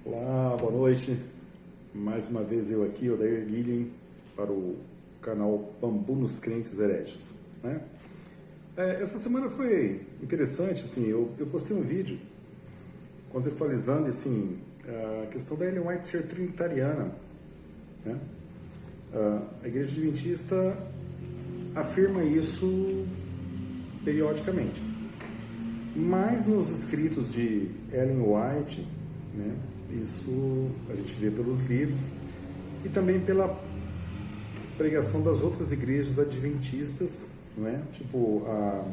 Olá, boa noite. Mais uma vez eu aqui, Odair Guilhem, para o canal Bambu nos Crentes Hereges, né? Essa semana foi interessante, assim, eu postei um vídeo contextualizando, assim, a questão da Ellen White ser trinitariana, né? A Igreja Adventista afirma isso periodicamente, mas nos escritos de Ellen White, né, isso a gente vê pelos livros e também pela pregação das outras igrejas adventistas, não é? Tipo a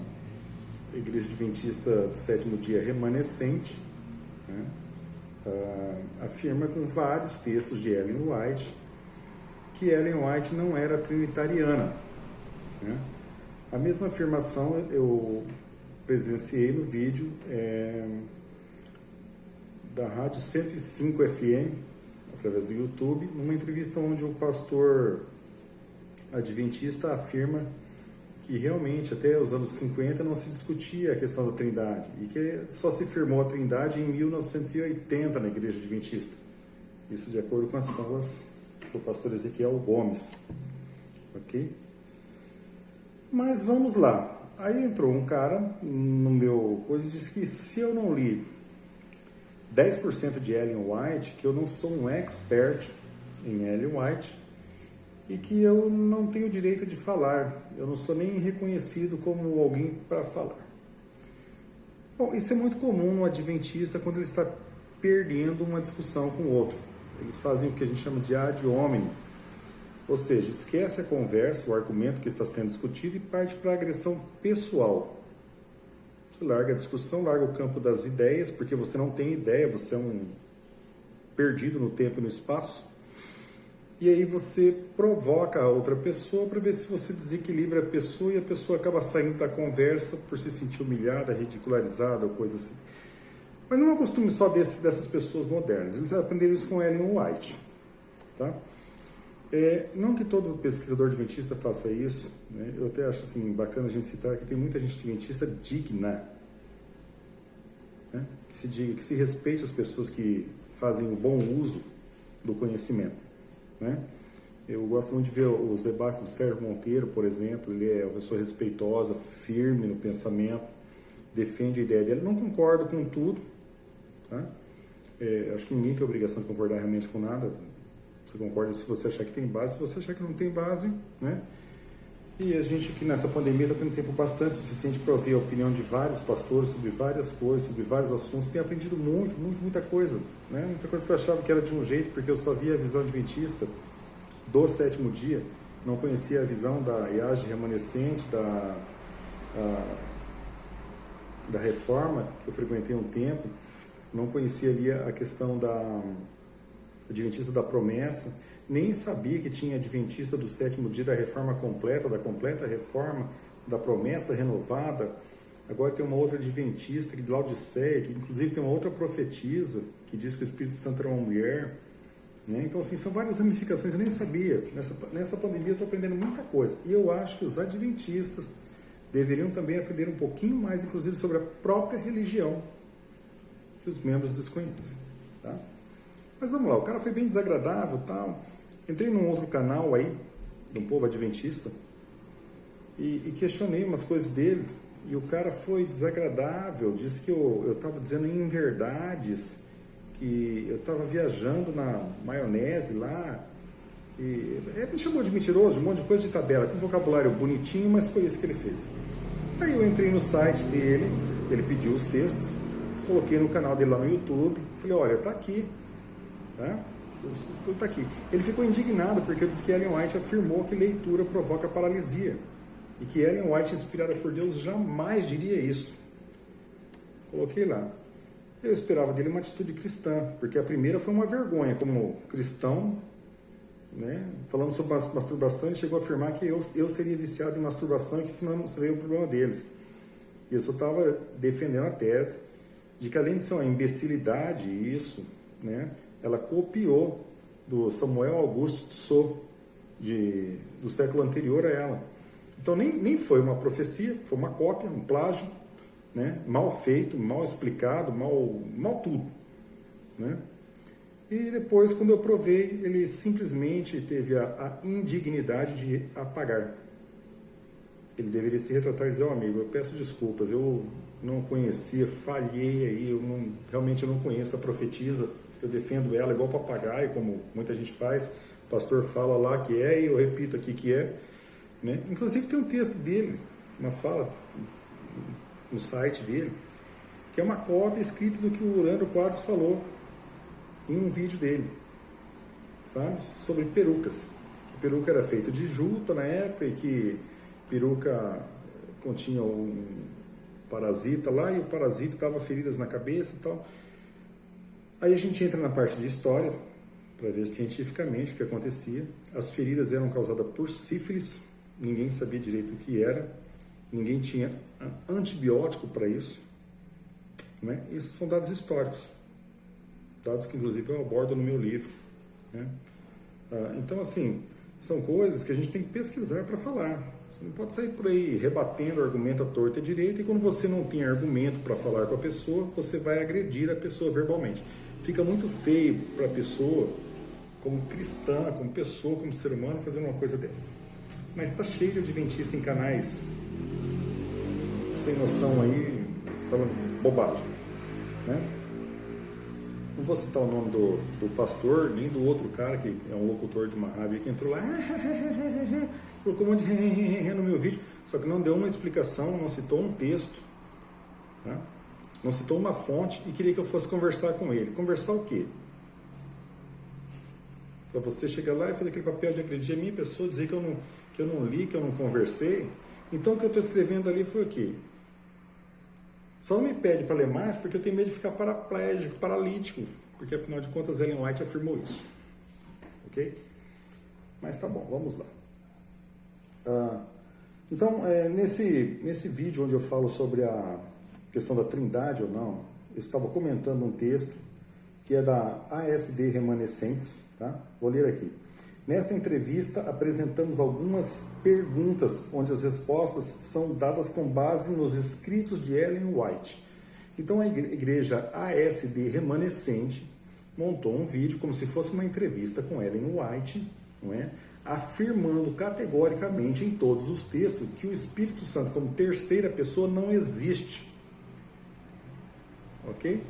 Igreja Adventista do Sétimo Dia Remanescente, né? Afirma com vários textos de Ellen White que Ellen White não era trinitariana, né? A mesma afirmação eu presenciei no vídeo da Rádio 105 FM, através do YouTube, numa entrevista onde o pastor adventista afirma que realmente até os anos 50 não se discutia a questão da Trindade e que só se firmou a Trindade em 1980 na Igreja Adventista. Isso de acordo com as falas do pastor Ezequiel Gomes, ok? Mas vamos lá. Aí entrou um cara no meu coisa e disse que se eu não li 10% de Ellen White, que eu não sou um expert em Ellen White e que eu não tenho direito de falar, eu não sou nem reconhecido como alguém para falar. Bom, isso é muito comum no adventista quando ele está perdendo uma discussão com o outro. Eles fazem o que a gente chama de ad hominem, ou seja, esquece a conversa, o argumento que está sendo discutido e parte para a agressão pessoal. Você larga a discussão, larga o campo das ideias, porque você não tem ideia, você é um perdido no tempo e no espaço. E aí você provoca a outra pessoa para ver se você desequilibra a pessoa e a pessoa acaba saindo da conversa por se sentir humilhada, ridicularizada ou coisa assim. Mas não é um costume só dessas pessoas modernas, eles aprenderam isso com Ellen White, tá? Não que todo pesquisador adventista faça isso, né? Eu até acho assim, bacana a gente citar que tem muita gente adventista digna, né? Que se diga, que se respeite as pessoas que fazem o bom uso do conhecimento, né? Eu gosto muito de ver os debates do Sérgio Monteiro, por exemplo. Ele é uma pessoa respeitosa, firme no pensamento, defende a ideia dele. Não concordo com tudo, tá? Acho que ninguém tem obrigação de concordar realmente com nada. Você concorda se você achar que tem base, se você achar que não tem base, né? E a gente aqui nessa pandemia está tendo tempo bastante suficiente para ouvir a opinião de vários pastores sobre várias coisas, sobre vários assuntos. Tenho aprendido muita coisa, né? Muita coisa que eu achava que era de um jeito, porque eu só via a visão adventista do sétimo dia, não conhecia a visão da IAGE remanescente, da reforma, que eu frequentei um tempo, não conhecia ali a questão da adventista da promessa, nem sabia que tinha adventista do sétimo dia da reforma completa, da completa reforma, da promessa renovada. Agora tem uma outra adventista de Laodiceia, que inclusive tem uma outra profetisa, que diz que o Espírito Santo era uma mulher, né? Então assim, são várias ramificações, eu nem sabia. Nessa pandemia eu estou aprendendo muita coisa, e eu acho que os adventistas deveriam também aprender um pouquinho mais, inclusive sobre a própria religião, que os membros desconhecem, tá? Mas vamos lá, o cara foi bem desagradável e tal. Entrei num outro canal aí, de um povo adventista, e questionei umas coisas deles, e o cara foi desagradável, disse que eu estava dizendo inverdades, que eu estava viajando na maionese lá, e me chamou de mentiroso, um monte de coisa de tabela, com vocabulário bonitinho, mas foi isso que ele fez. Aí eu entrei no site dele, ele pediu os textos, coloquei no canal dele lá no YouTube, falei, olha, tá aqui, tá? Tá aqui. Ele ficou indignado porque eu disse que Ellen White afirmou que leitura provoca paralisia e que Ellen White, inspirada por Deus, jamais diria isso. Coloquei lá. Eu esperava dele uma atitude cristã, porque a primeira foi uma vergonha como cristão, né? Falando sobre masturbação, ele chegou a afirmar que eu seria viciado em masturbação e que isso não seria o problema deles. E eu só estava defendendo a tese de que, além de ser uma imbecilidade isso, né, ela copiou do Samuel Auguste Tissot, do século anterior a ela. Então nem foi uma profecia, foi uma cópia, um plágio, né? Mal feito, mal explicado, mal tudo, né? E depois, quando eu provei, ele simplesmente teve a indignidade de apagar. Ele deveria se retratar e dizer, amigo, eu peço desculpas, eu não conhecia, falhei aí, realmente eu não conheço a profetisa, eu defendo ela igual papagaio, como muita gente faz, o pastor fala lá que é e eu repito aqui que é, né? Inclusive tem um texto dele, uma fala no site dele, que é uma cópia escrita do que o Leandro Quadros falou em um vídeo dele, sabe, sobre perucas, que peruca era feita de juta na época e que peruca continha um parasita lá e o parasita dava feridas na cabeça e tal. Aí a gente entra na parte de história para ver cientificamente o que acontecia. As feridas eram causadas por sífilis, ninguém sabia direito o que era, ninguém tinha antibiótico para isso, né? Isso são dados históricos, dados que inclusive eu abordo no meu livro, né? Então assim, são coisas que a gente tem que pesquisar para falar. Você não pode sair por aí rebatendo argumento à torta e à direita, e quando você não tem argumento para falar com a pessoa, você vai agredir a pessoa verbalmente. Fica muito feio para a pessoa, como cristã, como pessoa, como ser humano, fazendo uma coisa dessa. Mas está cheio de adventista em canais sem noção aí, falando bobagem, né? Não vou citar o nome do pastor, nem do outro cara, que é um locutor de uma rádio que entrou lá, colocou um monte de no meu vídeo, só que não deu uma explicação, não citou um texto, tá? Não citou uma fonte e queria que eu fosse conversar com ele. Conversar o quê? Para você chegar lá e fazer aquele papel de agredir a minha pessoa, dizer que eu não li, que eu não conversei. Então o que eu estou escrevendo ali foi o quê? Só não me pede para ler mais porque eu tenho medo de ficar paraplégico, paralítico, porque afinal de contas Ellen White afirmou isso. Ok? Mas tá bom, vamos lá. Então, nesse vídeo onde eu falo sobre a questão da trindade ou não, eu estava comentando um texto que é da ASD Remanescentes, tá? Vou ler aqui. Nesta entrevista, apresentamos algumas perguntas, onde as respostas são dadas com base nos escritos de Ellen White. Então, a igreja ASD Remanescente montou um vídeo como se fosse uma entrevista com Ellen White, não é? Afirmando categoricamente em todos os textos que o Espírito Santo, como terceira pessoa, não existe. Ok?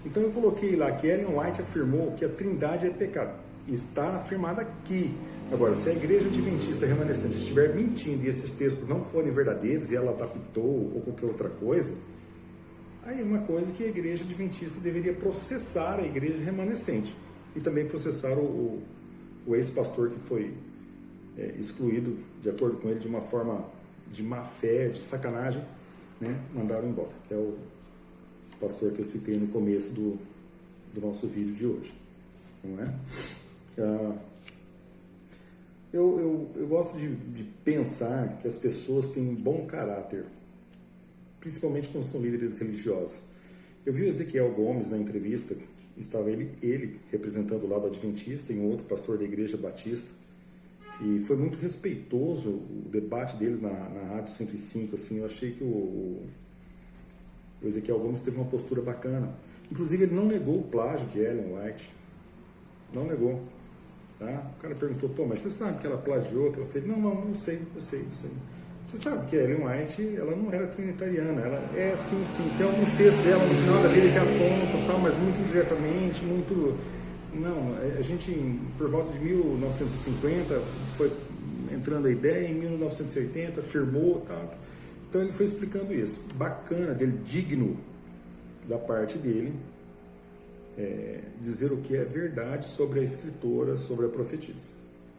Então, eu coloquei lá que Ellen White afirmou que a trindade é pecado. Está afirmado aqui. Agora, se a igreja adventista remanescente estiver mentindo e esses textos não forem verdadeiros e ela adaptou ou qualquer outra coisa, aí é uma coisa que a igreja adventista deveria processar a igreja remanescente e também processar o ex-pastor que foi excluído, de acordo com ele, de uma forma de má fé, de sacanagem, né? Mandaram embora, que é o pastor que eu citei no começo do nosso vídeo de hoje, não é? Eu gosto de pensar que as pessoas têm um bom caráter, principalmente quando são líderes religiosos. Eu vi o Ezequiel Gomes na entrevista, estava ele representando o lado adventista e um outro pastor da igreja batista, e foi muito respeitoso o debate deles na Rádio 105, assim, eu achei que o Ezequiel Gomes teve uma postura bacana. Inclusive, ele não negou o plágio de Ellen White, não negou. Tá? O cara perguntou, pô, mas você sabe que ela plagiou, que ela fez? Não, eu sei. Você sabe que a Ellen White, ela não era trinitariana, ela é sim, tem alguns textos dela no final da vida que apontam, tal, mas muito indiretamente, muito... Não, a gente, por volta de 1950, foi entrando a ideia, em 1980, firmou, tal. Então ele foi explicando isso. Bacana dele, digno da parte dele, dizer o que é verdade sobre a escritora, sobre a profetisa.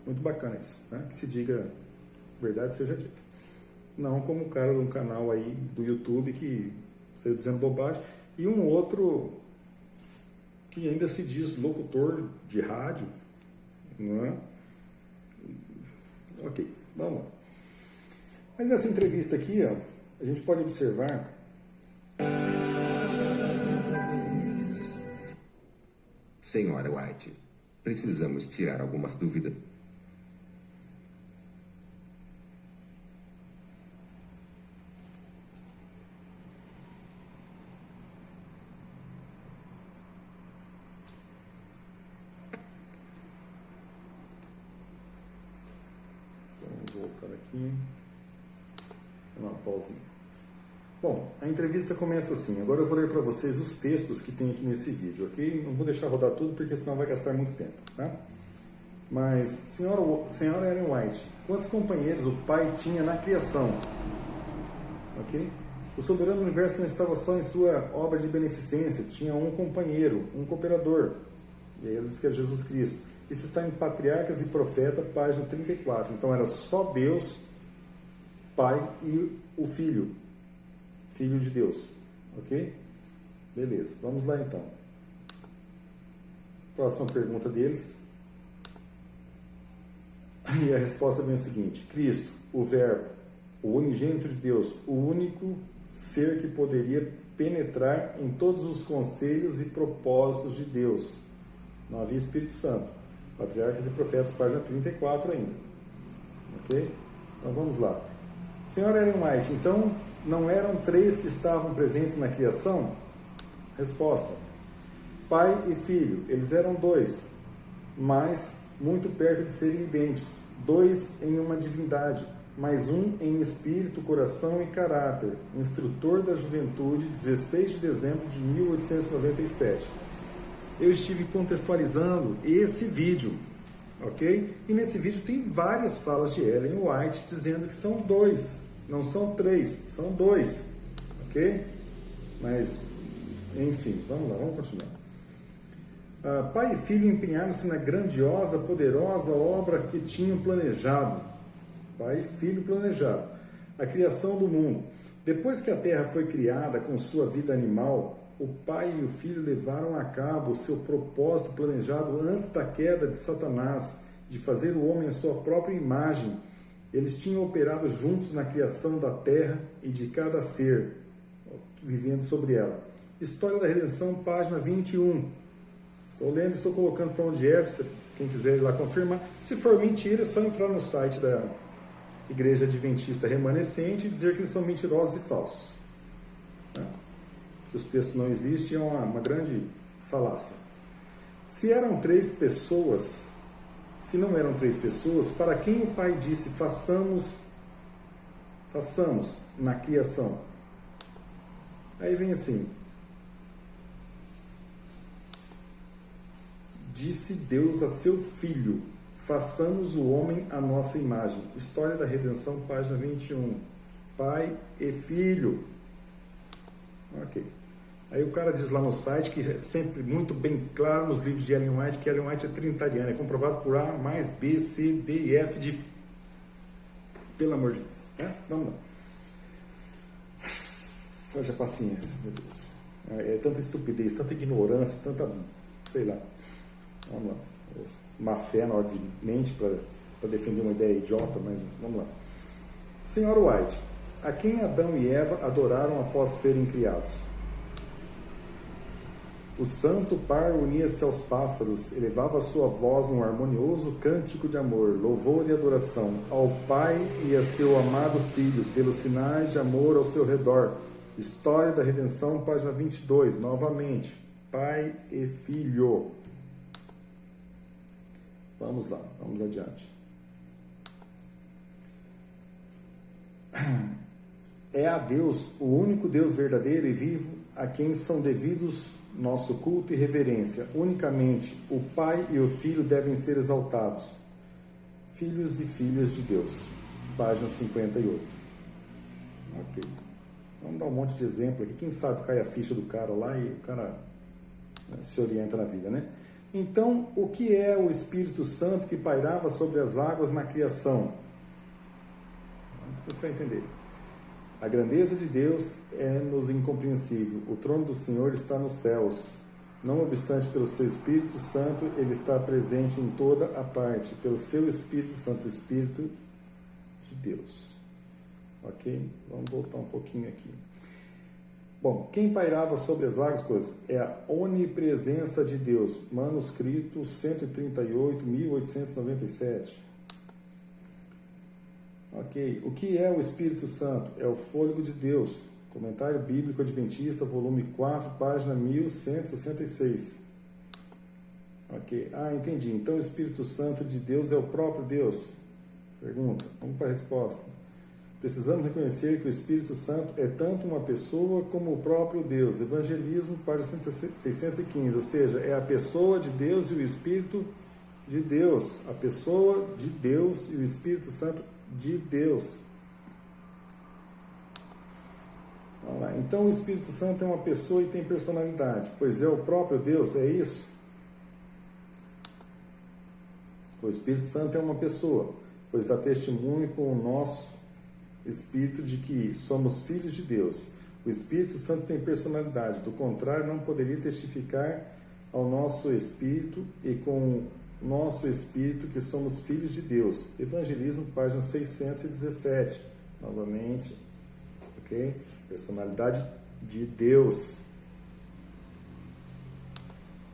Muito bacana isso, né? Que se diga verdade seja dita. Não como o cara de um canal aí do YouTube que saiu dizendo bobagem, e um outro que ainda se diz locutor de rádio, não é? Ok, vamos lá. Mas nessa entrevista aqui, ó, a gente pode observar Senhora White, precisamos tirar algumas dúvidas. voltar aqui. Uma pausinha. Bom, a entrevista começa assim. Agora eu vou ler para vocês os textos que tem aqui nesse vídeo, ok? Não vou deixar rodar tudo porque senão vai gastar muito tempo, tá? Mas, senhora Ellen White, quantos companheiros o Pai tinha na criação? Ok? O soberano universo não estava só em sua obra de beneficência, tinha um companheiro, um cooperador. E aí ele diz que é Jesus Cristo. Isso está em Patriarcas e Profeta, página 34. Então era só Deus, Pai e o Filho. Filho de Deus. Ok? Beleza, vamos lá então. Próxima pergunta deles. E a resposta vem o seguinte: Cristo, o Verbo, o unigênito de Deus, o único ser que poderia penetrar em todos os conselhos e propósitos de Deus. Não havia Espírito Santo. Patriarcas e Profetas, página 34 ainda. Ok? Então vamos lá. Senhora Ellen White, então não eram três que estavam presentes na criação? Resposta: Pai e Filho, eles eram dois, mas muito perto de serem idênticos. Dois em uma divindade, mas um em espírito, coração e caráter. Instrutor da Juventude, 16 de dezembro de 1897. Eu estive contextualizando esse vídeo, ok? E nesse vídeo tem várias falas de Ellen White dizendo que são dois, não são três, são dois, ok? Mas, enfim, vamos lá, vamos continuar. Pai e filho empenharam-se na grandiosa, poderosa obra que tinham planejado. Pai e filho planejado. A criação do mundo. Depois que a terra foi criada com sua vida animal, o pai e o filho levaram a cabo o seu propósito planejado antes da queda de Satanás, de fazer o homem à sua própria imagem. Eles tinham operado juntos na criação da terra e de cada ser, vivendo sobre ela. História da Redenção, página 21. Estou lendo, estou colocando para onde é, quem quiser ir lá confirmar. Se for mentira, é só entrar no site da Igreja Adventista Remanescente e dizer que eles são mentirosos e falsos. Que os textos não existem é uma grande falácia. Se eram três pessoas, se não eram três pessoas, para quem o Pai disse façamos na criação? Aí vem assim: disse Deus a seu Filho, façamos o homem à nossa imagem. História da Redenção, página 21. Pai e Filho. Ok. Aí o cara diz lá no site, que é sempre muito bem claro nos livros de Ellen White, que Ellen White é trinitariana, é comprovado por A mais B, C, D e F de... Pelo amor de Deus. Vamos lá. Haja paciência, meu Deus. É tanta estupidez, tanta ignorância, tanta... sei lá. Vamos lá. Má fé na hora de mente para defender uma ideia idiota, mas vamos lá. Senhora White, a quem Adão e Eva adoraram após serem criados? O santo par unia-se aos pássaros, elevava sua voz num harmonioso cântico de amor, louvor e adoração ao Pai e a seu amado Filho, pelos sinais de amor ao seu redor. História da Redenção, página 22, novamente. Pai e Filho. Vamos lá, vamos adiante. É a Deus, o único Deus verdadeiro e vivo, a quem são devidos nosso culto e reverência. Unicamente o Pai e o Filho devem ser exaltados. Filhos e filhas de Deus. Página 58. Ok. Vamos dar um monte de exemplo aqui. Quem sabe cai a ficha do cara lá e o cara se orienta na vida, né? Então, o que é o Espírito Santo que pairava sobre as águas na criação? Vamos entender. A grandeza de Deus é-nos incompreensível. O trono do Senhor está nos céus. Não obstante, pelo seu Espírito Santo, ele está presente em toda a parte. Pelo seu Espírito Santo, o Espírito de Deus. Ok? Vamos voltar um pouquinho aqui. Bom, quem pairava sobre as águas, coisas, é a onipresença de Deus. Manuscrito 138, 1897. Ok. O que é o Espírito Santo? É o fôlego de Deus. Comentário Bíblico Adventista, volume 4, página 1166. Ok. Entendi. Então o Espírito Santo de Deus é o próprio Deus. Pergunta, vamos para a resposta. Precisamos reconhecer que o Espírito Santo é tanto uma pessoa como o próprio Deus. Evangelismo, página 615, ou seja, é a pessoa de Deus e o Espírito de Deus. A pessoa de Deus e o Espírito Santo de Deus. Vamos lá. Então o Espírito Santo é uma pessoa e tem personalidade, pois é o próprio Deus, é isso? O Espírito Santo é uma pessoa, pois dá testemunho com o nosso Espírito de que somos filhos de Deus. O Espírito Santo tem personalidade, do contrário, não poderia testificar ao nosso Espírito e com o nosso Espírito que somos filhos de Deus. Evangelismo, página 617. Novamente, ok? Personalidade de Deus.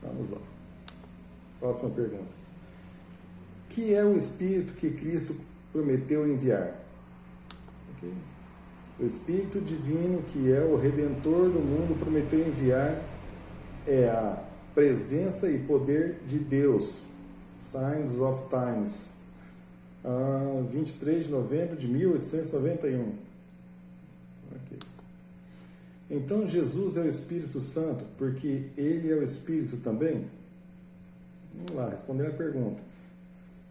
Vamos lá. Próxima pergunta. Que é o Espírito que Cristo prometeu enviar? Okay. O Espírito Divino, que é o Redentor do mundo, prometeu enviar é a presença e poder de Deus. Signs of Times. 23 de novembro de 1891. Okay. Então Jesus é o Espírito Santo, porque Ele é o Espírito também? Vamos lá, respondendo a pergunta.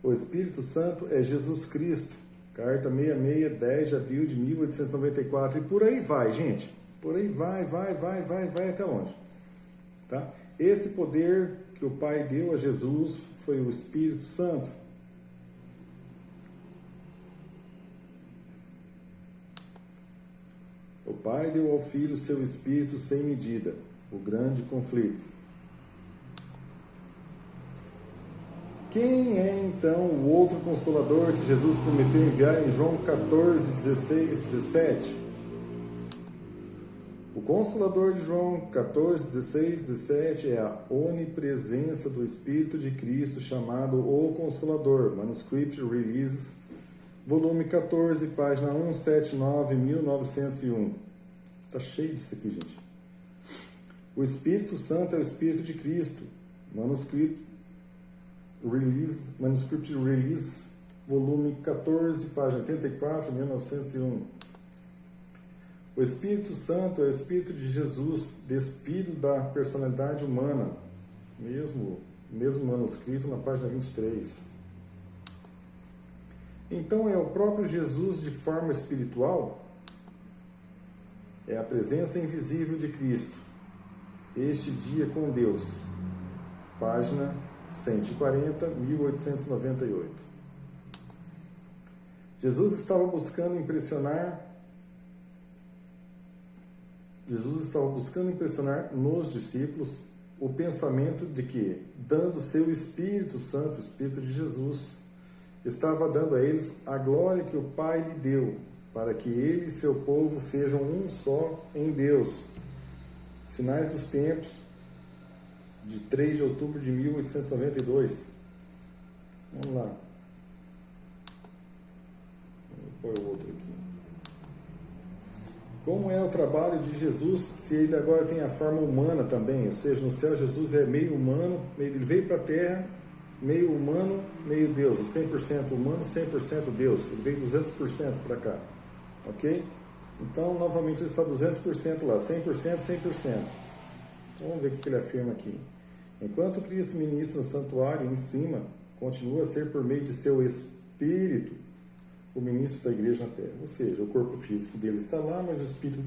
O Espírito Santo é Jesus Cristo. Carta 66, 10 de abril de 1894. E por aí vai, gente. Por aí vai até longe. Tá? Esse poder que o Pai deu a Jesus foi o Espírito Santo. O Pai deu ao Filho seu Espírito sem medida. O grande conflito. Quem é então o outro Consolador que Jesus prometeu enviar em João 14, 16, 17? O Consolador de João 14, 16, 17 é a onipresença do Espírito de Cristo, chamado O Consolador, Manuscript Releases, volume 14, página 179, 1901. Está cheio disso aqui, gente. O Espírito Santo é o Espírito de Cristo, Manuscript Release, volume 14, página 84, 1901. O Espírito Santo é o Espírito de Jesus, despido da personalidade humana, mesmo manuscrito na página 23. Então é o próprio Jesus de forma espiritual? É a presença invisível de Cristo, este dia com Deus, página 140, 1898. Jesus estava buscando impressionar nos discípulos o pensamento de que, dando seu Espírito Santo, o Espírito de Jesus, estava dando a eles a glória que o Pai lhe deu, para que ele e seu povo sejam um só em Deus. Sinais dos Tempos, de 3 de outubro de 1892. Vamos lá. Qual é o outro aqui? Como é o trabalho de Jesus se ele agora tem a forma humana também? Ou seja, no céu Jesus é meio humano, ele veio para a terra, meio humano, meio Deus, 100% humano, 100% Deus. Ele veio 200% para cá. Ok? Então, novamente, ele está 200% lá, 100%, 100%. Então, vamos ver o que ele afirma aqui. Enquanto Cristo ministra no santuário em cima, continua a ser por meio de seu Espírito o ministro da igreja na terra. Ou seja, o corpo físico dele está lá, mas o Espírito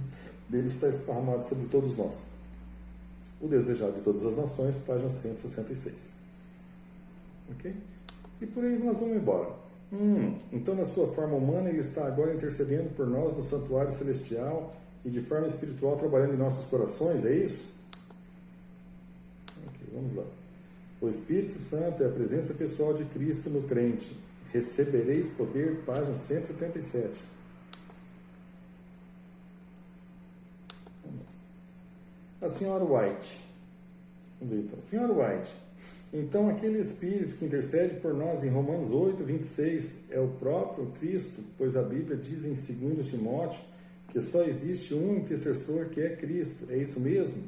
dele está esparramado sobre todos nós. O desejado de todas as nações, página 166. Ok? E por aí nós vamos embora. Então, na sua forma humana, ele está agora intercedendo por nós no santuário celestial e de forma espiritual trabalhando em nossos corações, é isso? Ok, vamos lá. O Espírito Santo é a presença pessoal de Cristo no crente. Recebereis poder, página 177. A senhora White. Vamos ver então. Senhora White. Então, aquele Espírito que intercede por nós em Romanos 8, 26 é o próprio Cristo, pois a Bíblia diz em 2 Timóteo que só existe um intercessor que é Cristo. É isso mesmo?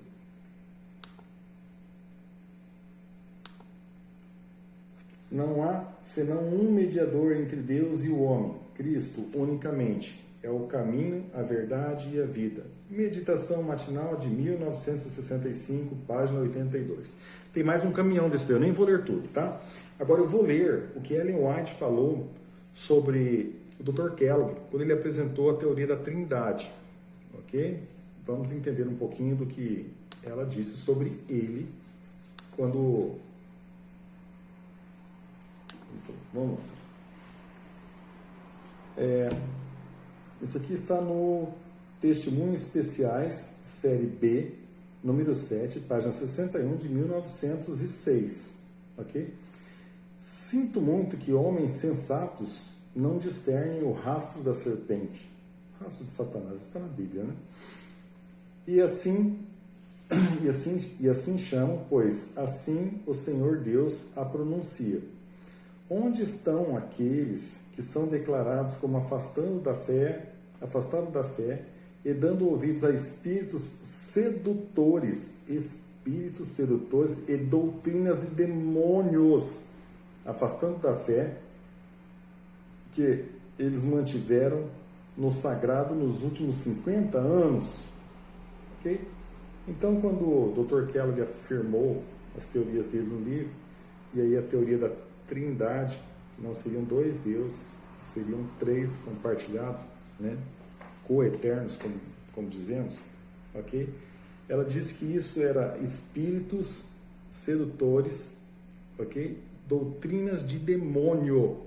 Não há senão um mediador entre Deus e o homem, Cristo unicamente. É o caminho, a verdade e a vida. Meditação matinal de 1965, página 82. Tem mais um caminhão desse, eu nem vou ler tudo, tá? Agora eu vou ler o que Ellen White falou sobre o Dr. Kellogg, quando ele apresentou a teoria da Trindade, ok? Vamos entender um pouquinho do que ela disse sobre ele quando... Vamos lá. Isso aqui está no Testemunhos Especiais, série B, número 7, página 61, de 1906, ok? Sinto muito que homens sensatos não discernem o rastro da serpente. O rastro de Satanás está na Bíblia, né? E assim chamam, pois assim o Senhor Deus a pronuncia. Onde estão aqueles que são declarados como afastados da fé e dando ouvidos a espíritos sedutores e doutrinas de demônios, afastando da fé que eles mantiveram no sagrado nos últimos 50 anos? Ok? Então, quando o Dr. Kellogg afirmou as teorias dele no livro, e aí a teoria da Trindade, que não seriam dois deuses, seriam três compartilhados, né? Co-eternos, como dizemos, ok? Ela disse que isso era espíritos sedutores, ok? Doutrinas de demônio.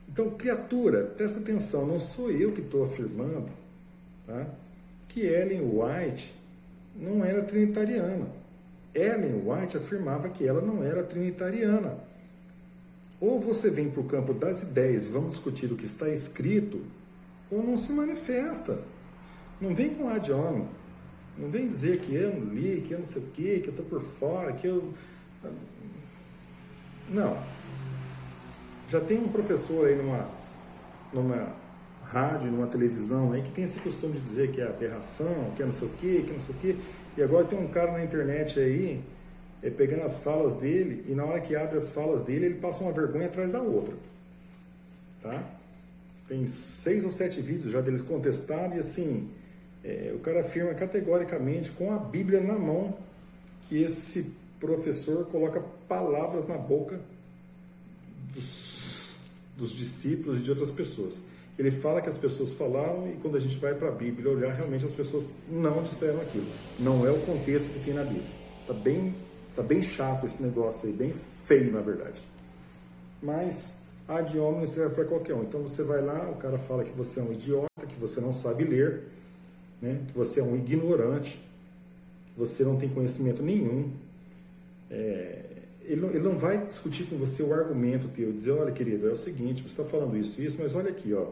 Então, criatura, presta atenção, não sou eu que estou afirmando, tá? Que Ellen White não era trinitariana. Ellen White afirmava que ela não era trinitariana. Ou você vem para o campo das ideias e vamos discutir o que está escrito, ou não se manifesta. Não vem com ad hominem. Não vem dizer que eu não li, que eu não sei o quê, que eu estou por fora, que eu... Não. Já tem um professor aí numa rádio, numa televisão aí, que tem esse costume de dizer que é aberração, que é não sei o quê, que é não sei o quê. E agora tem um cara na internet aí, pegando as falas dele, e na hora que abre as falas dele, ele passa uma vergonha atrás da outra. Tá? Tem 6 ou 7 vídeos já dele contestado, e assim, o cara afirma categoricamente, com a Bíblia na mão, que esse professor coloca palavras na boca dos discípulos e de outras pessoas. Ele fala que as pessoas falaram, e quando a gente vai para a Bíblia olhar, realmente as pessoas não disseram aquilo. Não é o contexto que tem na Bíblia. Tá bem chato esse negócio aí, bem feio, na verdade. Mas ad hominem serve para qualquer um. Então você vai lá, o cara fala que você é um idiota, que você não sabe ler, né? Que você é um ignorante, que você não tem conhecimento nenhum. Ele não vai discutir com você o argumento teu, dizer, olha, querido, é o seguinte, você está falando isso, mas olha aqui, ó,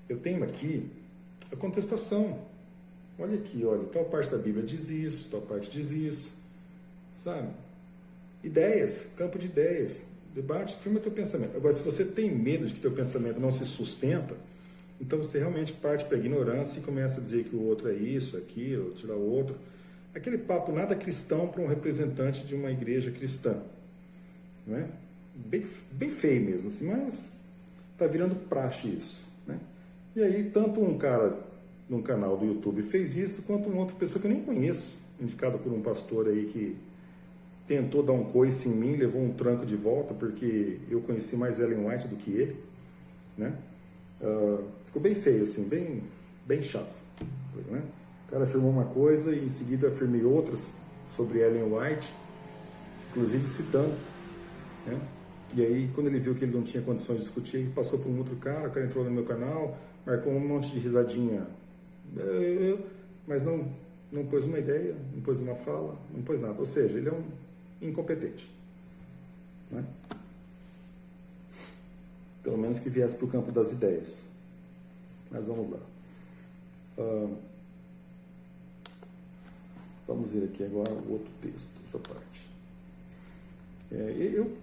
eu tenho aqui a contestação. Olha aqui, olha, tal parte da Bíblia diz isso, tal parte diz isso, sabe? Ideias, campo de ideias, debate, firma teu pensamento. Agora, se você tem medo de que teu pensamento não se sustenta, então você realmente parte para a ignorância e começa a dizer que o outro é isso, aquilo, tirar o outro. Aquele papo nada cristão para um representante de uma igreja cristã, não é? Bem feio mesmo, assim, mas está virando praxe isso, né? E aí, tanto um cara num canal do YouTube fez isso, quanto uma outra pessoa que eu nem conheço, indicada por um pastor aí que tentou dar um coice em mim, levou um tranco de volta, porque eu conheci mais Ellen White do que ele, né? Ficou bem feio, assim, bem chato, né? O cara afirmou uma coisa e em seguida afirmei outras sobre Ellen White, inclusive citando, né? E aí, quando ele viu que ele não tinha condições de discutir, ele passou por um outro cara, o cara entrou no meu canal, marcou um monte de risadinha, mas não pôs uma ideia, não pôs uma fala, não pôs nada. Ou seja, ele é um incompetente, né? Pelo menos que viesse para o campo das ideias. Mas vamos lá. Vamos ver aqui agora o outro texto, outra parte.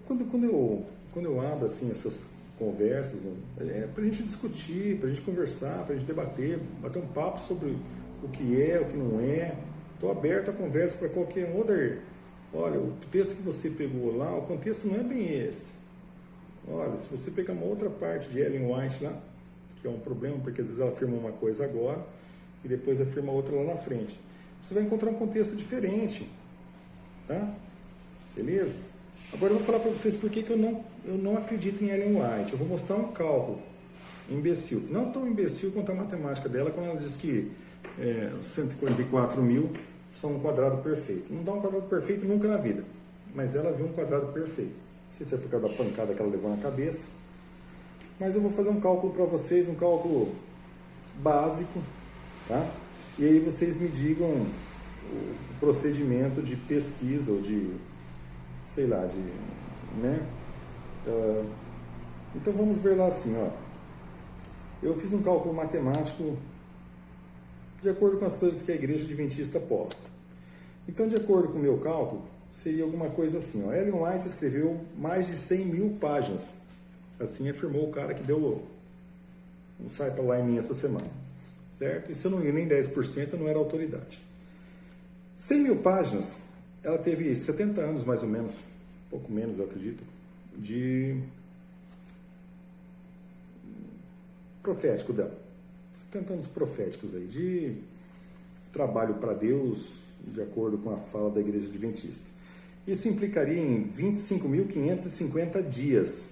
Quando eu abro assim, essas conversas, para a gente discutir, para a gente conversar, para a gente debater, bater um papo sobre o que é, o que não é. Estou aberto à conversa para qualquer um. olha, o texto que você pegou lá, o contexto não é bem esse. Olha, se você pegar uma outra parte de Ellen White lá, que é um problema, porque às vezes ela afirma uma coisa agora e depois afirma outra lá na frente. Você vai encontrar um contexto diferente, tá? Beleza? Agora eu vou falar para vocês por que eu não acredito em Ellen White. Eu vou mostrar um cálculo imbecil. Não tão imbecil quanto a matemática dela, quando ela diz que 144 mil são um quadrado perfeito. Não dá um quadrado perfeito nunca na vida, mas ela viu um quadrado perfeito. Não sei se é por causa da pancada que ela levou na cabeça, mas eu vou fazer um cálculo para vocês, um cálculo básico, tá? E aí vocês me digam o procedimento de pesquisa ou de, sei lá, né? Então vamos ver lá assim, ó. Eu fiz um cálculo matemático de acordo com as coisas que a Igreja Adventista posta. Então, de acordo com o meu cálculo, seria alguma coisa assim, ó. Ellen White escreveu mais de 100 mil páginas. Assim afirmou o cara que deu um site lá em mim essa semana. Certo? E se eu não li nem 10%, eu não era autoridade. 100 mil páginas, ela teve 70 anos mais ou menos, pouco menos eu acredito, de profético dela. 70 anos proféticos aí, de trabalho para Deus, de acordo com a fala da Igreja Adventista. Isso implicaria em 25.550 dias.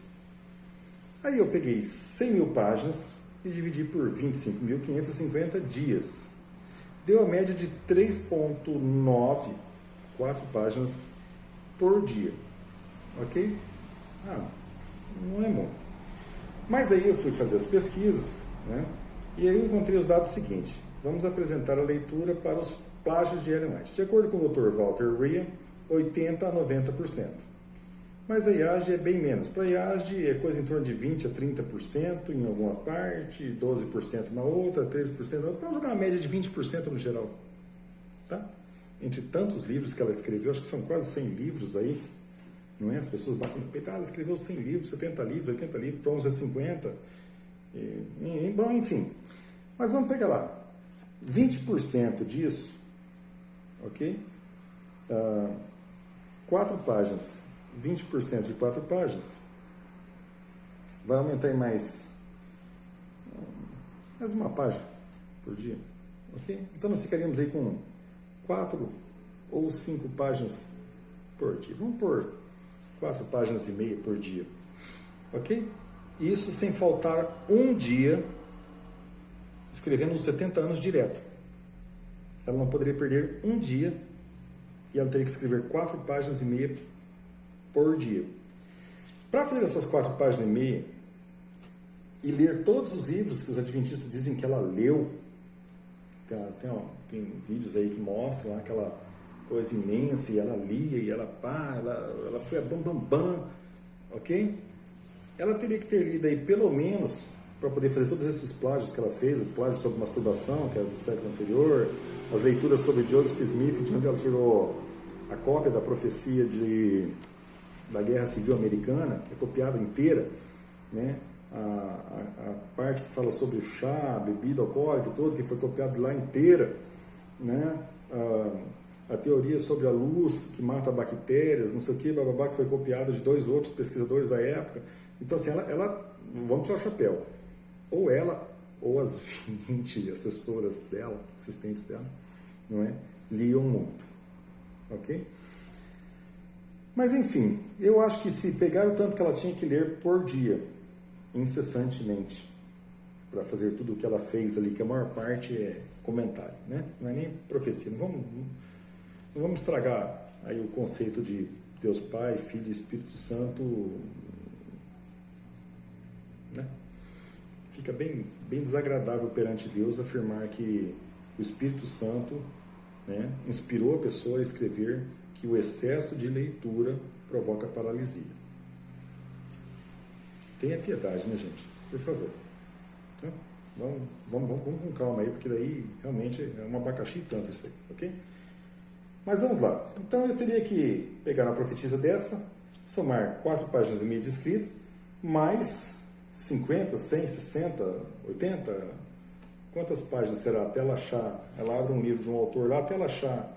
Aí eu peguei 100 mil páginas e dividi por 25.550 dias. Deu a média de 3,9, 4 páginas por dia. Ok? Não é muito. Mas aí eu fui fazer as pesquisas, né? E aí eu encontrei os dados seguintes. Vamos apresentar a leitura para os plágios de Ellen White. De acordo com o Dr. Walter Rea, 80% a 90%. Mas a IASD é bem menos. Para a IASD é coisa em torno de 20% a 30% em alguma parte, 12% na outra, 13% na outra. Vamos jogar uma média de 20% no geral. Tá? Entre tantos livros que ela escreveu, acho que são quase 100 livros aí. Não é? As pessoas batem no peito, ela escreveu 100 livros, 70 livros, 80 livros, para uns é 50. Bom, enfim. Mas vamos pegar lá. 20% disso, ok? 4 páginas. 20% de 4 páginas. Vai aumentar em mais uma página por dia. Ok? Então nós ficaríamos aí com 4 ou 5 páginas por dia. Vamos pôr 4 páginas e meia por dia. Ok? Isso sem faltar um dia escrevendo uns 70 anos direto. Ela não poderia perder um dia e ela teria que escrever 4 páginas e meia por dia. Para fazer essas 4 páginas e meia e ler todos os livros que os adventistas dizem que ela leu, tem vídeos aí que mostram aquela coisa imensa e ela lia e ela foi a bam, ok? Ela teria que ter lido aí pelo menos, para poder fazer todos esses plágios que ela fez, o plágio sobre masturbação, que era do século anterior, as leituras sobre Joseph Smith, de onde ela tirou a cópia da profecia da Guerra Civil Americana, que é copiada inteira, né? A parte que fala sobre o chá, a bebida alcoólica e tudo, que foi copiada lá inteira, né? A teoria sobre a luz que mata bactérias, não sei o que, bababá, que foi copiada de 2 outros pesquisadores da época. Então, assim, ela vamos tirar o chapéu. Ou ela, ou as 20 assessoras dela, assistentes dela, não é? Liam muito. Ok? Mas, enfim, eu acho que se pegar o tanto que ela tinha que ler por dia, incessantemente, para fazer tudo o que ela fez ali, que a maior parte é comentário, né? Não é nem profecia. Não vamos estragar aí o conceito de Deus Pai, Filho e Espírito Santo, né? Fica bem desagradável perante Deus afirmar que o Espírito Santo, né, inspirou a pessoa a escrever que o excesso de leitura provoca paralisia. Tenha piedade, né, gente? Por favor. Tá? Vamos com calma aí, porque daí realmente é um abacaxi e tanto isso aí, ok? Mas vamos lá. Então eu teria que pegar uma profetisa dessa, somar 4 páginas e meia de escrito, mais 50, 100, 60, 80, quantas páginas será até ela achar? Ela abre um livro de um autor lá, até ela achar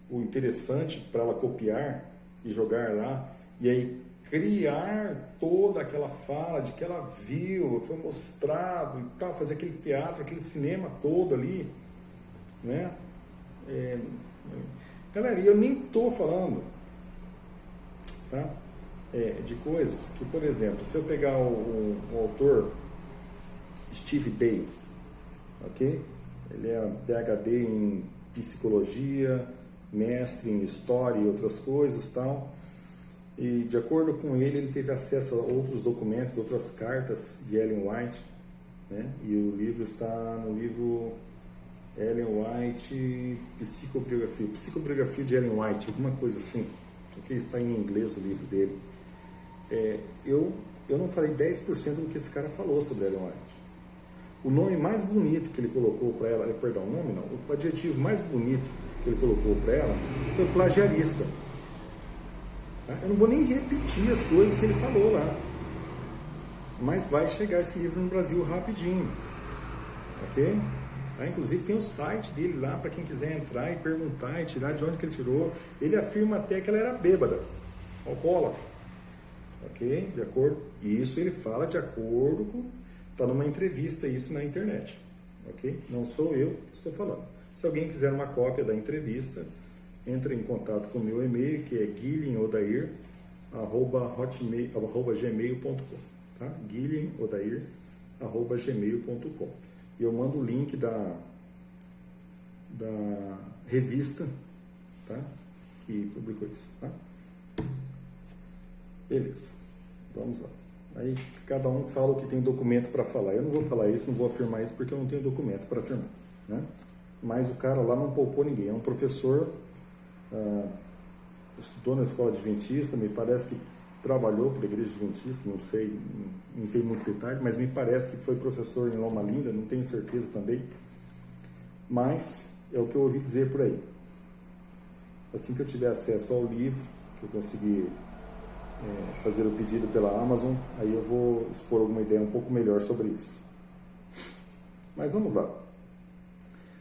o interessante para ela copiar e jogar lá, e aí criar toda aquela fala de que ela viu, foi mostrado e tal, fazer aquele teatro, aquele cinema todo ali, né? Galera, e eu nem estou falando, tá? De coisas que, por exemplo, se eu pegar o autor Steve Dale, ok? Ele é PhD em psicologia, mestre em história e outras coisas, tal. E de acordo com ele, ele teve acesso a outros documentos, outras cartas de Ellen White, né? E o livro está no livro Ellen White, Psicobiografia de Ellen White, alguma coisa assim, porque está em inglês o livro dele. Eu não falei 10% do que esse cara falou sobre Ellen White. O nome mais bonito que ele colocou para ela, perdão, o nome não, o adjetivo mais bonito que ele colocou para ela foi plagiarista. Tá? Eu não vou nem repetir as coisas que ele falou lá, mas vai chegar esse livro no Brasil rapidinho, ok? Tá? Inclusive tem o site dele lá para quem quiser entrar e perguntar e tirar de onde que ele tirou. Ele afirma até que ela era bêbada, alcoólatra, ok? De acordo? Isso ele fala de acordo com... Está numa entrevista isso na internet, ok? Não sou eu que estou falando. Se alguém quiser uma cópia da entrevista, entre em contato com o meu e-mail, que é guilhermeodair@gmail.com, tá? guilhermeodair@gmail.com. E eu mando o link da revista, tá? Que publicou isso, tá? Beleza, vamos lá. Aí cada um fala o que tem documento para falar. Eu não vou falar isso, não vou afirmar isso porque eu não tenho documento para afirmar, né? Mas o cara lá não poupou ninguém. É um professor, estudou na escola adventista, me parece que trabalhou para a igreja adventista, não sei, não tem muito detalhe, mas me parece que foi professor em Loma Linda, não tenho certeza também. Mas é o que eu ouvi dizer por aí. Assim que eu tiver acesso ao livro, que eu conseguir fazer o pedido pela Amazon, aí eu vou expor alguma ideia um pouco melhor sobre isso. Mas vamos lá.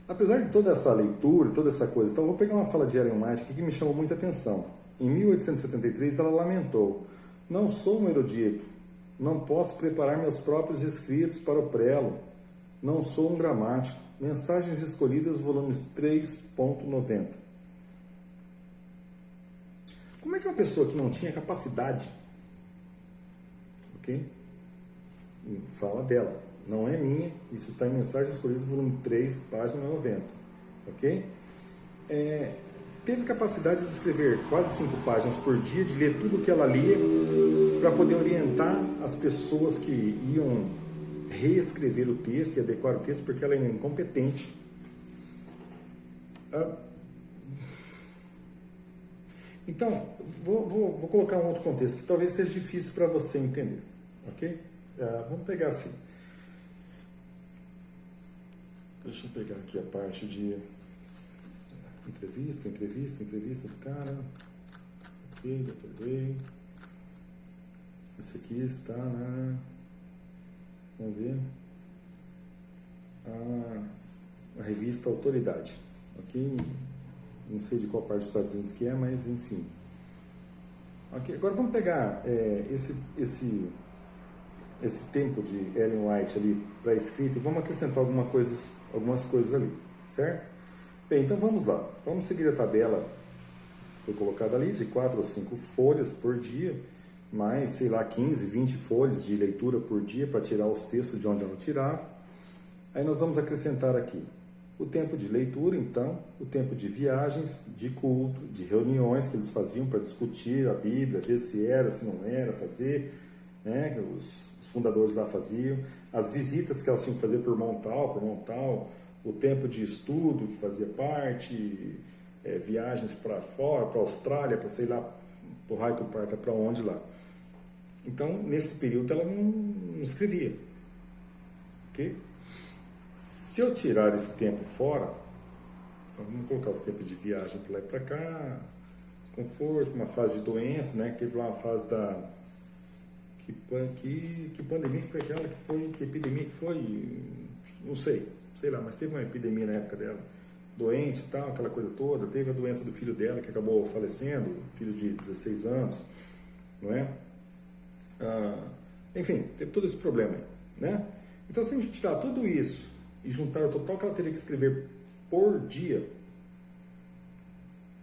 Apesar de toda essa leitura, toda essa coisa, então eu vou pegar uma fala de Ellen White aqui que me chamou muita atenção. Em 1873 ela lamentou: não sou um erudito, não posso preparar meus próprios escritos para o prelo, não sou um gramático. Mensagens Escolhidas, volumes 3.90. Como é que uma pessoa que não tinha capacidade, ok? Fala dela, não é minha, isso está em Mensagens Escolhidas, volume 3, página 90, ok? Teve capacidade de escrever quase 5 páginas por dia, de ler tudo o que ela lia, para poder orientar as pessoas que iam reescrever o texto e adequar o texto, porque ela é incompetente. Então, vou colocar um outro contexto que talvez esteja difícil para você entender, ok? Vamos pegar assim. Deixa eu pegar aqui a parte de entrevista do cara. Ok, Dr. Ray. Esse aqui está na... Vamos ver. A revista Autoridade, ok? Não sei de qual parte dos Estados Unidos que é, mas enfim. Okay. Agora vamos pegar esse tempo de Ellen White ali para escrita e vamos acrescentar algumas coisas ali, certo? Bem, então vamos lá. Vamos seguir a tabela que foi colocada ali de 4 ou 5 folhas por dia, mais, sei lá, 15, 20 folhas de leitura por dia para tirar os textos de onde eu não tirava. Aí nós vamos acrescentar aqui o tempo de leitura, então, o tempo de viagens, de culto, de reuniões que eles faziam para discutir a Bíblia, ver se era, se não era, fazer, né, que os fundadores lá faziam, as visitas que elas tinham que fazer por mão tal, o tempo de estudo que fazia parte, viagens para fora, para a Austrália, para sei lá, para o raio que parta para onde lá. Então, nesse período ela não escrevia, ok? Se eu tirar esse tempo fora, então vamos colocar os tempos de viagem para lá e para cá, conforto, uma fase de doença, né? Teve lá uma fase da... Que pandemia que foi aquela que epidemia que foi? Não sei lá, mas teve uma epidemia na época dela, doente e tal, aquela coisa toda, teve a doença do filho dela que acabou falecendo, filho de 16 anos, não é? Enfim, teve todo esse problema aí, né? Então, se a gente tirar tudo isso e juntar o total que ela teria que escrever por dia,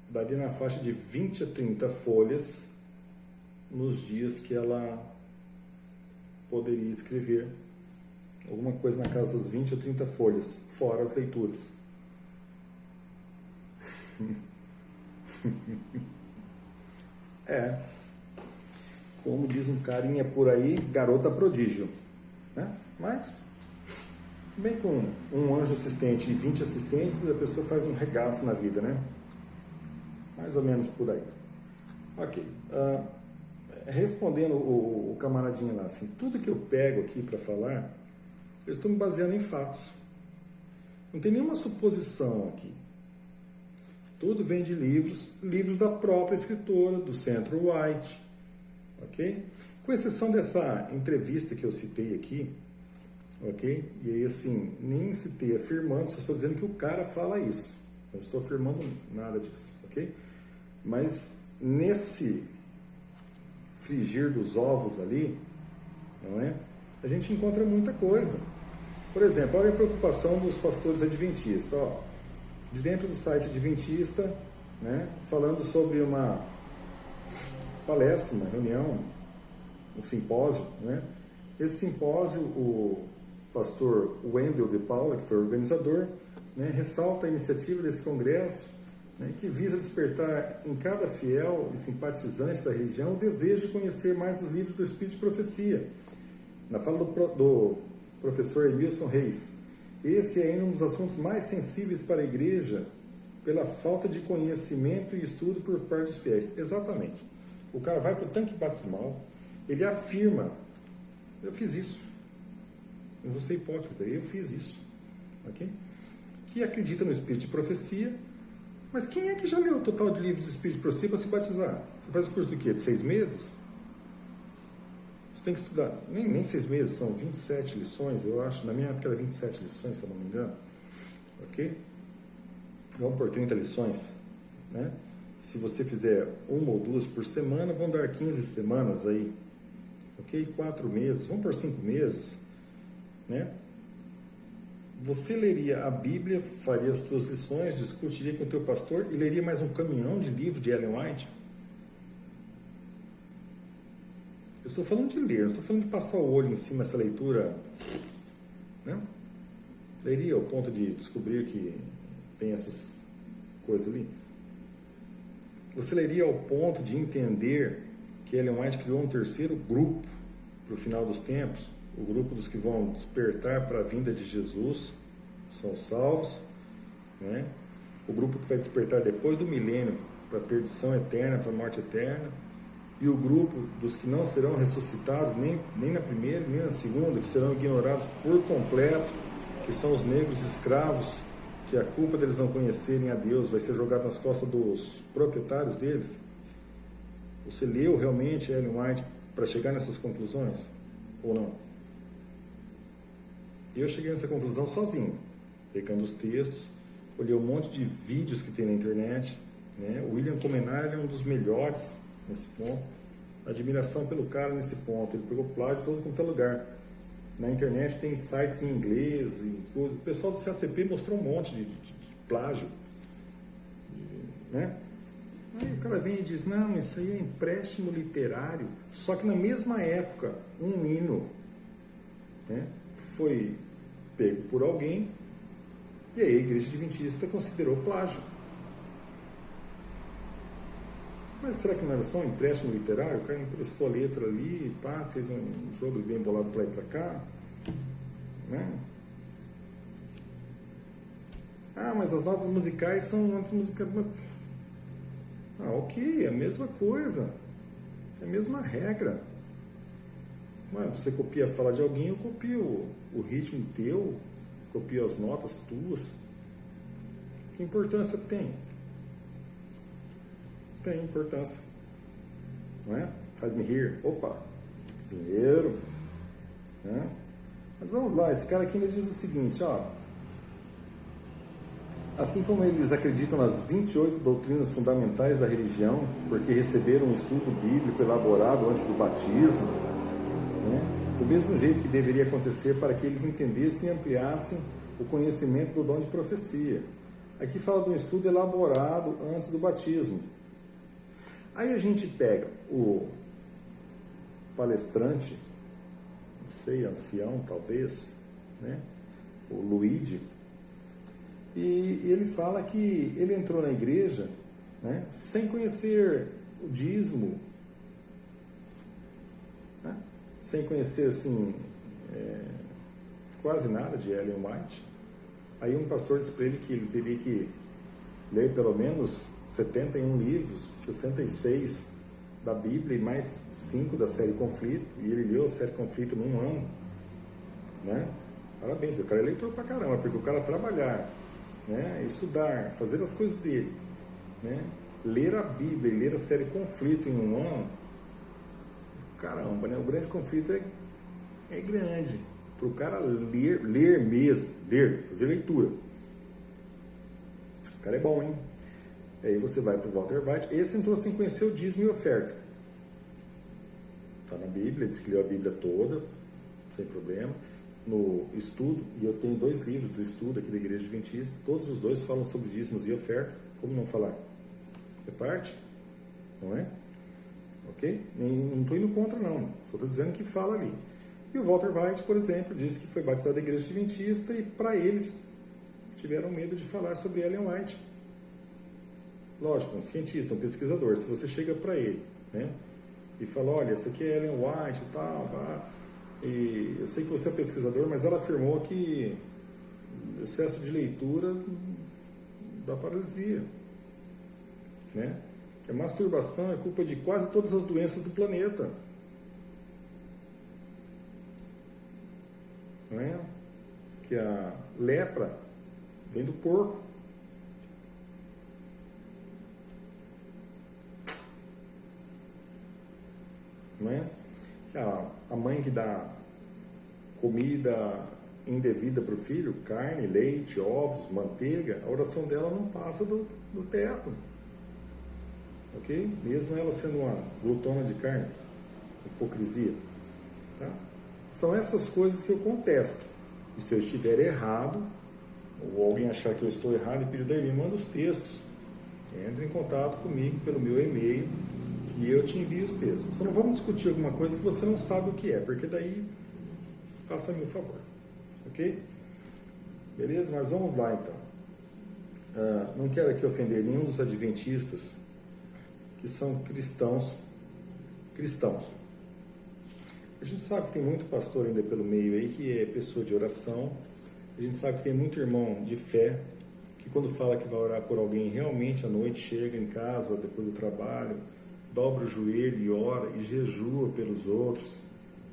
daria na faixa de 20 a 30 folhas nos dias que ela poderia escrever alguma coisa na casa das 20 a 30 folhas, fora as leituras. Como diz um carinha por aí, garota prodígio, né? Mas, bem com um anjo assistente e 20 assistentes, a pessoa faz um regaço na vida, né? Mais ou menos por aí. Ok. Respondendo o camaradinho lá, assim, tudo que eu pego aqui para falar, eu estou me baseando em fatos. Não tem nenhuma suposição aqui. Tudo vem de livros da própria escritora, do Centro White, ok? Com exceção dessa entrevista que eu citei aqui, ok? E aí, assim, nem citei afirmando, só estou dizendo que o cara fala isso. Não estou afirmando nada disso, ok? Mas nesse frigir dos ovos ali, não é? A gente encontra muita coisa. Por exemplo, olha a preocupação dos pastores adventistas, ó, de dentro do site adventista, né, falando sobre uma palestra, uma reunião, um simpósio, né? Esse simpósio, o pastor Wendell de Paula, que foi o organizador, né, ressalta a iniciativa desse congresso, né, que visa despertar em cada fiel e simpatizante da religião o desejo de conhecer mais os livros do Espírito de Profecia. Na fala do professor Emilson Reis, esse é ainda um dos assuntos mais sensíveis para a igreja pela falta de conhecimento e estudo por parte dos fiéis. Exatamente. O cara vai para o tanque batismal, ele afirma, eu fiz isso. Eu vou ser hipócrita, eu fiz isso. Ok? Que acredita no Espírito de Profecia, mas quem é que já leu o total de livros do Espírito de Profecia para se batizar? Você faz o curso do quê? De 6 meses? Você tem que estudar, nem 6 meses, são 27 lições, eu acho, na minha época era 27 lições, se eu não me engano, ok? Vamos por 30 lições, né? Se você fizer 1 ou 2 por semana, vão dar 15 semanas aí, ok? 4 meses, vamos por 5 meses, né? Você leria a Bíblia, faria as suas lições, discutiria com o teu pastor e leria mais um caminhão de livros de Ellen White? Eu estou falando de ler, não estou falando de passar o olho em cima dessa leitura, né? Leria ao ponto de descobrir que tem essas coisas ali. Você leria ao ponto de entender que Ellen White criou um terceiro grupo para o final dos tempos, o grupo dos que vão despertar para a vinda de Jesus, são salvos, né? O grupo que vai despertar depois do milênio para a perdição eterna, para a morte eterna, e o grupo dos que não serão ressuscitados nem na primeira, nem na segunda, que serão ignorados por completo, que são os negros escravos, que a culpa deles não conhecerem a Deus vai ser jogada nas costas dos proprietários deles. Você leu realmente Ellen White para chegar nessas conclusões? Ou não? Eu cheguei nessa conclusão sozinho, pegando os textos, olhei um monte de vídeos que tem na internet, né? O William Comenar é um dos melhores nesse ponto, admiração pelo cara nesse ponto, ele pegou plágio todo quanto é lugar. Na internet tem sites em inglês e coisa. O pessoal do CACP mostrou um monte de plágio, né? Aí o cara vem e diz, não, isso aí é empréstimo literário, só que na mesma época um hino, né, foi pego por alguém e aí a igreja adventista considerou plágio. Mas será que não era só um empréstimo literário? O cara emprestou a letra ali, pá, fez um jogo bem bolado para lá e para cá, né? Ah, mas as notas musicais são notas musicais. Ah, ok, é a mesma coisa, é a mesma regra. Mas você copia a fala de alguém, eu copio o ritmo teu, copio as notas tuas. Que importância tem? Tem importância, não é? Faz-me rir, opa, dinheiro, né? Mas vamos lá, esse cara aqui ainda diz o seguinte, ó, Assim como eles acreditam nas 28 doutrinas fundamentais da religião, porque receberam um estudo bíblico elaborado antes do batismo, né? Do mesmo jeito que deveria acontecer para que eles entendessem e ampliassem o conhecimento do dom de profecia. Aqui fala de um estudo elaborado antes do batismo. Aí a gente pega o palestrante, não sei, ancião talvez, né? O Luigi, e ele fala que ele entrou na igreja, né, sem conhecer o dízimo, né, sem conhecer assim, quase nada de Ellen White. Aí um pastor disse para ele que ele teria que ler pelo menos 71 livros, 66 da Bíblia e mais 5 da série Conflito, e ele leu a série Conflito num ano, né? Parabéns, o cara é leitor pra caramba, porque o cara trabalhar, né, estudar, fazer as coisas dele, né, ler a Bíblia e ler a série Conflito em um ano, caramba, né? O grande conflito é grande. Para o cara ler mesmo, fazer leitura. O cara é bom, hein? Aí você vai para o Walter White. Esse entrou sem conhecer o dízimo e oferta. Está na Bíblia, diz que leu a Bíblia toda, sem problema. No estudo, e eu tenho 2 livros do estudo aqui da Igreja Adventista, todos os 2 falam sobre dízimos e ofertas. Como não falar? É parte, não é? Ok? Não estou indo contra, não. Só estou dizendo que fala ali. E o Walter White, por exemplo, disse que foi batizado na Igreja Adventista e para eles tiveram medo de falar sobre Ellen White. Lógico, um cientista, um pesquisador, se você chega para ele, né, e fala, olha, essa aqui é Ellen White e tal, e eu sei que você é pesquisador, mas ela afirmou que excesso de leitura dá paralisia, né, que a masturbação é culpa de quase todas as doenças do planeta. Não é? Que a lepra vem do porco. Não é? Que a mãe que dá comida indevida para o filho, carne, leite, ovos, manteiga, a oração dela não passa do teto. Ok? Mesmo ela sendo uma glutona de carne. Hipocrisia. Tá? São essas coisas que eu contesto. E se eu estiver errado, ou alguém achar que eu estou errado e pedir, daí me manda os textos. Entre em contato comigo pelo meu e-mail e eu te envio os textos. Só não vamos discutir alguma coisa que você não sabe o que é, porque daí faça-me o favor. Ok? Beleza? Mas vamos lá então. Não quero aqui ofender nenhum dos adventistas que são cristãos. A gente sabe que tem muito pastor ainda pelo meio aí que é pessoa de oração. A gente sabe que tem muito irmão de fé que quando fala que vai orar por alguém, realmente à noite chega em casa, depois do trabalho, dobra o joelho e ora e jejua pelos outros,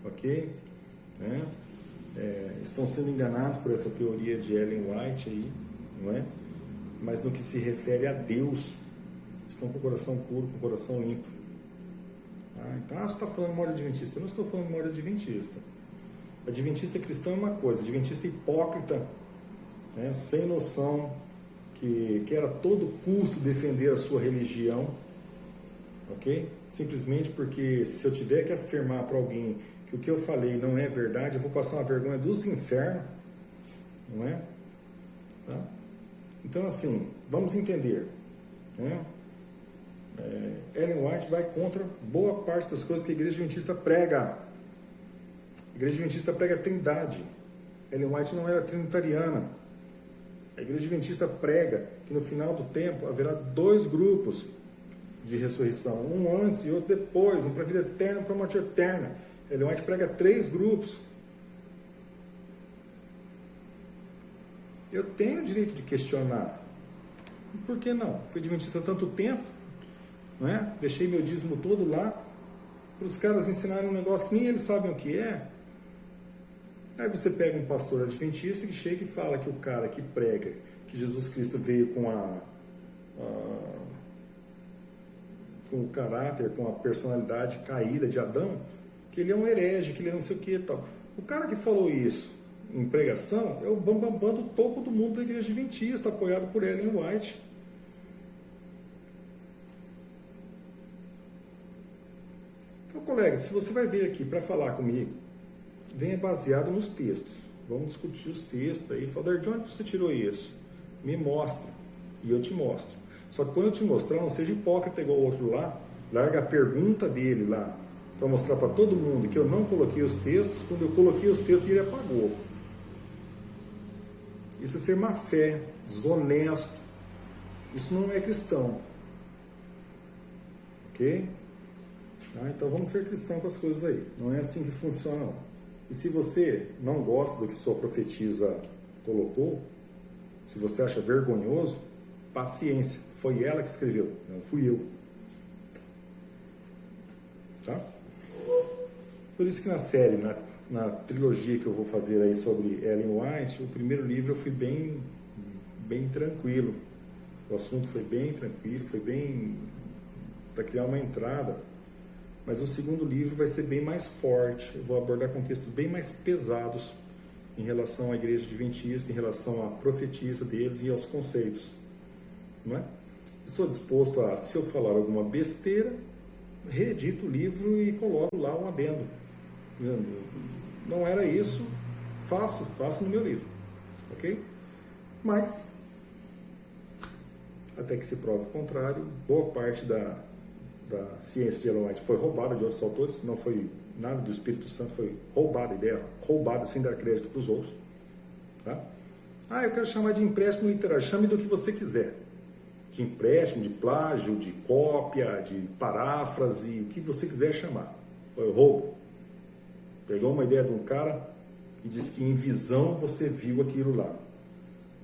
ok? Né? Estão sendo enganados por essa teoria de Ellen White aí, não é? Mas no que se refere a Deus, estão com o coração puro, com o coração limpo. Então, você está falando mal de adventista. Eu não estou falando mal de adventista. Adventista cristão é uma coisa, adventista hipócrita, né, sem noção, que quer a todo custo defender a sua religião, ok? Simplesmente porque se eu tiver que afirmar para alguém que o que eu falei não é verdade, eu vou passar uma vergonha dos infernos, não é? Tá? Então, assim, vamos entender, né? Ellen White vai contra boa parte das coisas que a Igreja Adventista prega. A Igreja Adventista prega a Trindade. Ellen White não era trinitariana. A Igreja Adventista prega que no final do tempo haverá 2 grupos de ressurreição, um antes e outro depois, um para a vida eterna e um para a morte eterna. Ellen White prega 3 grupos. Eu tenho o direito de questionar. E por que não? Fui adventista há tanto tempo, não é? Deixei meu dízimo todo lá para os caras ensinarem um negócio que nem eles sabem o que é. Aí você pega um pastor adventista que chega e fala que o cara que prega que Jesus Cristo veio com o caráter, com a personalidade caída de Adão, que ele é um herege, que ele é não sei o que e tal. O cara que falou isso, em pregação, é o bambambam do topo do mundo da igreja adventista, apoiado por Ellen White. Então, colega, se você vai vir aqui para falar comigo, venha baseado nos textos. Vamos discutir os textos aí. Fala, de onde você tirou isso? Me mostra. E eu te mostro. Só que quando eu te mostrar, não seja hipócrita igual o outro lá, larga a pergunta dele lá, para mostrar para todo mundo que eu não coloquei os textos. Quando eu coloquei os textos, ele apagou. Isso é ser má fé, desonesto. Isso não é cristão. Ok? Então vamos ser cristãos com as coisas aí. Não é assim que funciona, não. E se você não gosta do que sua profetisa colocou, se você acha vergonhoso, paciência. Foi ela que escreveu, não fui eu. Tá? Por isso que na série, na trilogia que eu vou fazer aí sobre Ellen White, o primeiro livro eu fui bem tranquilo. O assunto foi bem tranquilo, foi bem para criar uma entrada. Mas o segundo livro vai ser bem mais forte. Eu vou abordar contextos bem mais pesados em relação à igreja adventista, em relação à profetisa deles e aos conceitos. Não é? Estou disposto a, se eu falar alguma besteira, reedito o livro e coloco lá um adendo. Não era isso, faço no meu livro. Ok? Mas, até que se prove o contrário, boa parte da ciência de Ellen White foi roubada de outros autores, não foi nada do Espírito Santo, foi roubada, ideia roubada sem dar crédito para os outros. Tá? Eu quero chamar de empréstimo literário, chame do que você quiser. De empréstimo, de plágio, de cópia, de paráfrase, o que você quiser chamar. Foi roubo. Pegou uma ideia de um cara e disse que em visão você viu aquilo lá.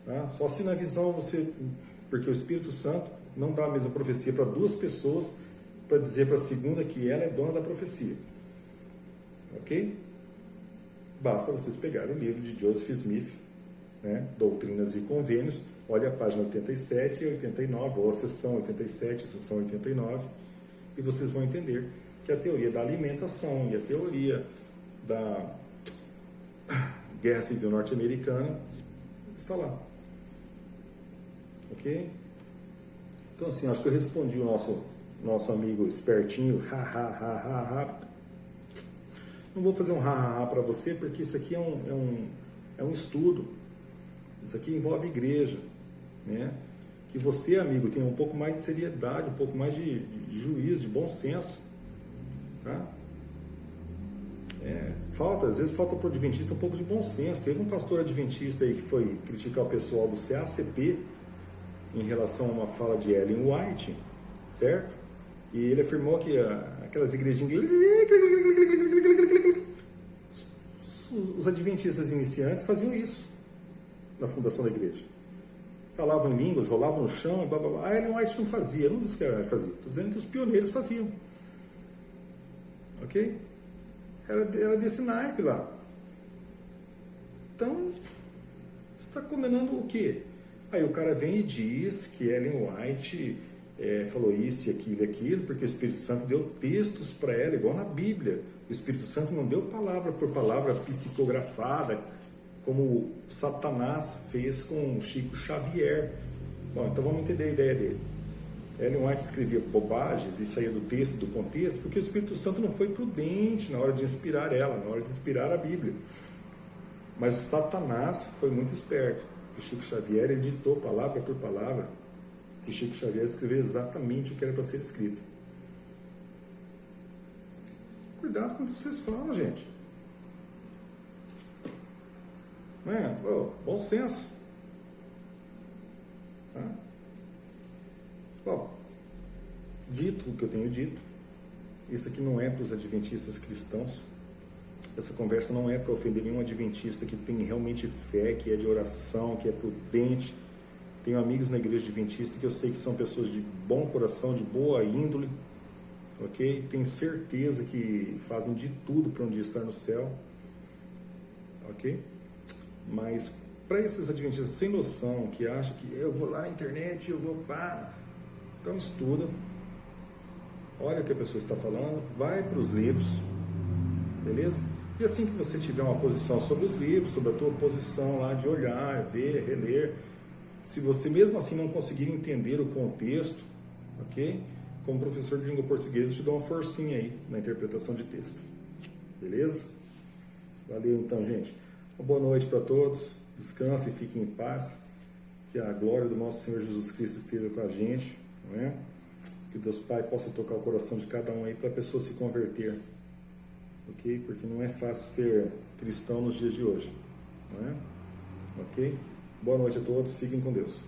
Tá? Só se na visão você... Porque o Espírito Santo não dá a mesma profecia para duas pessoas para dizer para a segunda que ela é dona da profecia. Ok? Basta vocês pegarem o livro de Joseph Smith, né, Doutrinas e Convênios, olha a página 87 e 89, ou a seção 87 e seção 89, e vocês vão entender que a teoria da alimentação e a teoria da Guerra Civil Norte-Americana está lá. Ok? Então, assim, acho que eu respondi o nosso amigo espertinho, Não vou fazer um para você, porque isso aqui é um estudo. Isso aqui envolve igreja, né? Que você, amigo, tenha um pouco mais de seriedade, um pouco mais de juízo, de bom senso, tá? Às vezes falta para o adventista um pouco de bom senso. Teve um pastor adventista aí que foi criticar o pessoal do CACP em relação a uma fala de Ellen White, certo? E ele afirmou que aquelas igrejinhas, os adventistas iniciantes faziam isso na fundação da igreja. Falavam em línguas, rolavam no chão e blá blá blá. A Ellen White não fazia, não disse que ela fazia. Estou dizendo que os pioneiros faziam. Ok? Era desse naipe lá. Então, você está condenando o quê? Aí o cara vem e diz que Ellen White falou isso e aquilo, porque o Espírito Santo deu textos para ela, igual na Bíblia. O Espírito Santo não deu palavra por palavra psicografada, como Satanás fez com Chico Xavier. Bom, então vamos entender a ideia dele. Ellen White escrevia bobagens e saía do texto, do contexto, porque o Espírito Santo não foi prudente na hora de inspirar ela, na hora de inspirar a Bíblia. Mas o Satanás foi muito esperto. O Chico Xavier editou palavra por palavra, e Chico Xavier escreveu exatamente o que era para ser escrito. Cuidado com o que vocês falam, gente. Bom senso. Tá? Bom, dito o que eu tenho dito, isso aqui não é para os adventistas cristãos. Essa conversa não é para ofender nenhum adventista que tem realmente fé, que é de oração, que é prudente. Tenho amigos na igreja adventista que eu sei que são pessoas de bom coração, de boa índole, ok? Tenho certeza que fazem de tudo para um dia estar no céu, ok? Mas para esses adventistas sem noção, que acham que eu vou lá na internet, eu vou então estuda, olha o que a pessoa está falando, vai para os livros, beleza? E assim que você tiver uma posição sobre os livros, sobre a tua posição lá de olhar, ver, reler, se você mesmo assim não conseguir entender o contexto, ok? Como professor de língua portuguesa, eu te dou uma forcinha aí na interpretação de texto. Beleza? Valeu então, gente. Uma boa noite para todos. Descansem e fiquem em paz. Que a glória do nosso Senhor Jesus Cristo esteja com a gente, não é? Que Deus Pai possa tocar o coração de cada um aí para a pessoa se converter. Ok? Porque não é fácil ser cristão nos dias de hoje, não é? Ok? Boa noite a todos, fiquem com Deus.